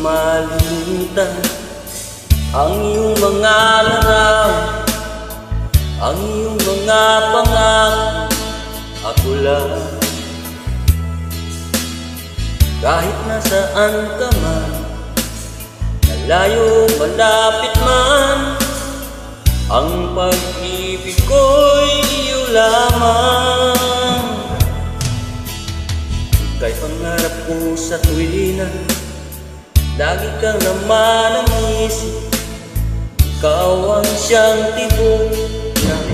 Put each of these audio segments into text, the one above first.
malimutan ang iyong mga laraw, ang iyong mga pangako. Ako lang, kahit nasaan ka man, malayo malapit man, ang pag-ibig ko'y iyo lamang. Ika'y pangarap ko sa tuwina, lagi kang naman ang isip. Ikaw ang siyang tibok ng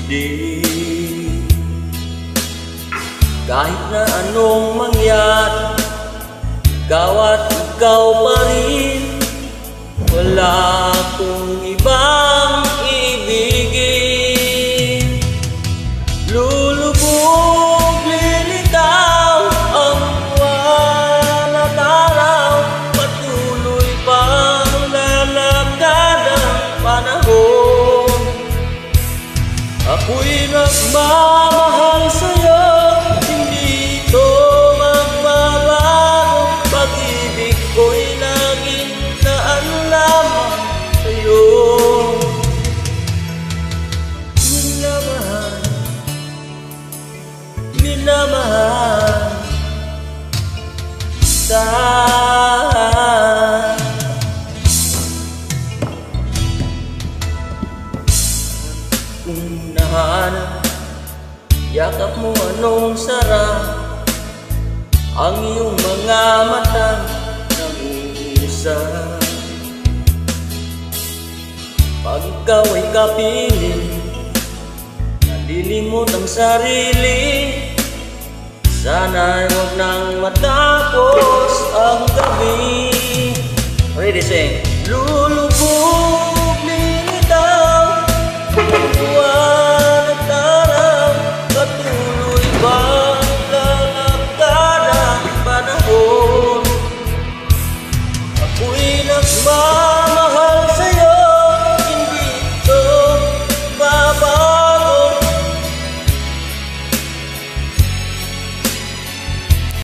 dibdib. Kahit na anong mangyari, ikaw at ikaw pa rin. Wala akong ibang ibigin. Lulubog, lilitaw ang buwan at araw, patuloy pang lalakad ang panahon. Ako'y nagmamahal sa'yo, hindi ito magbabago. Pag-ibig ko'y laging daan lamang sa'yo. Minamahal, minamahal kita. Kung nahanap, yakap mo anong sarap, ang iyong mga mata nag-uusap. Pag ikaw ay kapiling, nalilimot ang sarili, sana'y huwag nang matapos ang gabi. Ready, sing.